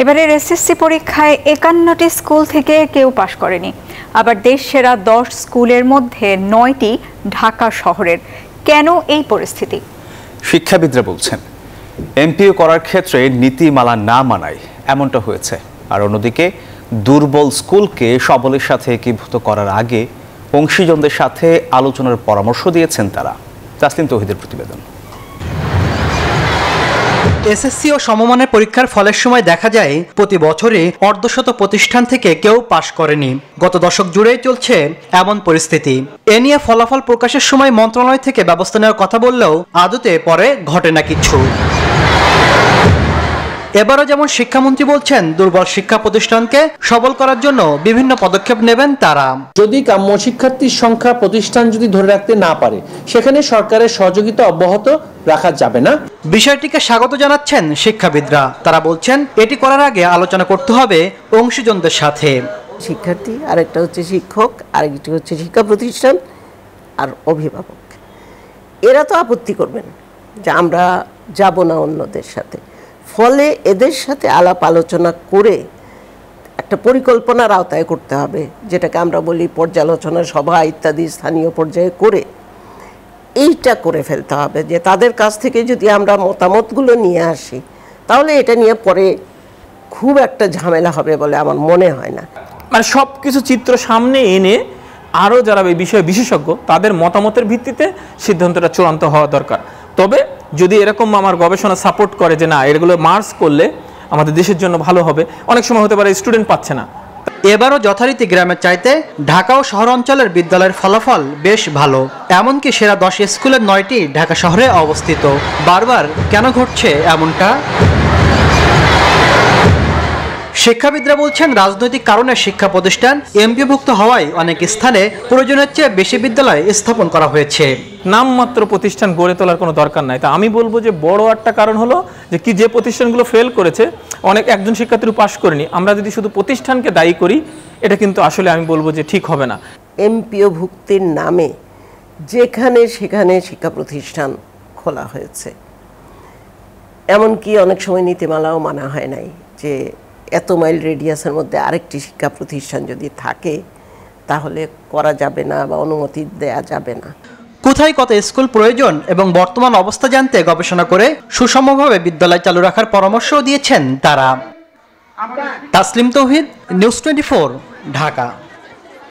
এবারের এসএসসি পরীক্ষায় ৫১টি স্কুল থেকে কেউ পাশ করেনি। আবার দেশ সেরা ১০ স্কুলের মধ্যে ৯টি ঢাকা শহরের। কেন এই পরিস্থিতি? শিক্ষাবিদরা বলছেন এমপিও করার ক্ষেত্রে নীতিমালা না মানায় এমনটা হয়েছে। আর অন্যদিকে দুর্বল স্কুলকে সবলের সাথে একীভূত করার আগে অংশীজনদের সাথে আলোচনার পরামর্শ দিয়েছেন তারা। তাসলিম তৌহিদের প্রতিবেদন। এসএসসি ও সমমানের পরীক্ষার ফলের সময় দেখা যায় প্রতি বছরই অর্ধশত প্রতিষ্ঠান থেকে কেউ পাশ করেনি। গত দশক জুড়েই চলছে এমন পরিস্থিতি। এ নিয়ে ফলাফল প্রকাশের সময় মন্ত্রণালয় থেকে ব্যবস্থা নেওয়ার কথা বললেও আদতে পরে ঘটে না কিছু। এবারও যেমন শিক্ষামন্ত্রী বলছেন দুর্বল শিক্ষা প্রতিষ্ঠানকে সবল করার জন্য বিভিন্ন পদক্ষেপ নেবেন তারা। যদি কাম্য শিক্ষার্থীর সংখ্যা প্রতিষ্ঠান যদি ধরে রাখতে না পারে সেখানে সরকারের সহযোগিতা অব্যাহত রাখা যাবে না। বিষয়টিকে স্বাগত জানাচ্ছেন শিক্ষাবিদরা। তারা বলছেন এটি করার আগে আলোচনা করতে হবে অংশীজনদের সাথে। শিক্ষার্থী, আরেকটা হচ্ছে শিক্ষক, আরেকটি হচ্ছে শিক্ষা প্রতিষ্ঠান আর অভিভাবক। এরা তো আপত্তি করবেন যে আমরা যাব না অন্যদের সাথে। ফলে এদের সাথে আলাপ আলোচনা করে একটা পরিকল্পনার আওতায় করতে হবে, যেটাকে আমরা বলি পর্যালোচনা সভা ইত্যাদি স্থানীয় পর্যায়ে করে এইটা করে ফেলতে হবে যে তাদের কাছ থেকে যদি আমরা মতামতগুলো নিয়ে আসি তাহলে এটা নিয়ে পরে খুব একটা ঝামেলা হবে বলে আমার মনে হয় না। মানে সব কিছু চিত্র সামনে এনে আরও যারা এই বিষয়ে বিশেষজ্ঞ তাদের মতামতের ভিত্তিতে সিদ্ধান্তটা চূড়ান্ত হওয়া দরকার। তবে যদি এরকম আমার গবেষণা সাপোর্ট করে যে না এগুলো মার্চ করলে আমাদের দেশের জন্য ভালো হবে, অনেক সময় হতে পারে স্টুডেন্ট পাচ্ছে না। এবারও যথারীতি গ্রামের চাইতে ঢাকা ও শহর অঞ্চলের বিদ্যালয়ের ফলাফল বেশ ভালো। এমনকি সেরা ১০ স্কুলের ৯টি ঢাকা শহরে অবস্থিত। বারবার কেন ঘটছে এমনটা? শিক্ষাবিদরা বলছেন রাজনৈতিক কারণে শিক্ষা প্রতিষ্ঠান এমপিভুক্ত হওয়ায় অনেক স্থানে প্রয়োজনের চেয়ে বেশি বিদ্যালয় স্থাপন করা হয়েছে। নামমাত্র প্রতিষ্ঠান গড়ে তোলার কোনো দরকার নাই। তা আমি বলবো যে বড় একটা কারণ হলো যে প্রতিষ্ঠানগুলো ফেল করেছে অনেক একজন শিক্ষার্থী পাশ করেনি। আমরা যদি শুধু প্রতিষ্ঠানকে দায়ী করি এটা কিন্তু আসলে আমি বলবো যে ঠিক হবে না। এমপিও ভুক্তির নামে যেখানে সেখানে শিক্ষা প্রতিষ্ঠান খোলা হয়েছে, এমনকি অনেক সময় নীতিমালাও মানা হয় নাই যে এত মাইল রেডিয়াসের মধ্যে আরেকটি শিক্ষা প্রতিষ্ঠান যদি থাকে তাহলে করা যাবে না বা অনুমতি দেয়া যাবে না। কোথায় কত স্কুল প্রয়োজন এবং বর্তমান অবস্থা জানতে গবেষণা করে সুষমভাবে বিদ্যালয় চালু রাখার পরামর্শও দিয়েছেন তারা। তাসলিম তৌহিদ, নিউজ 24, ঢাকা।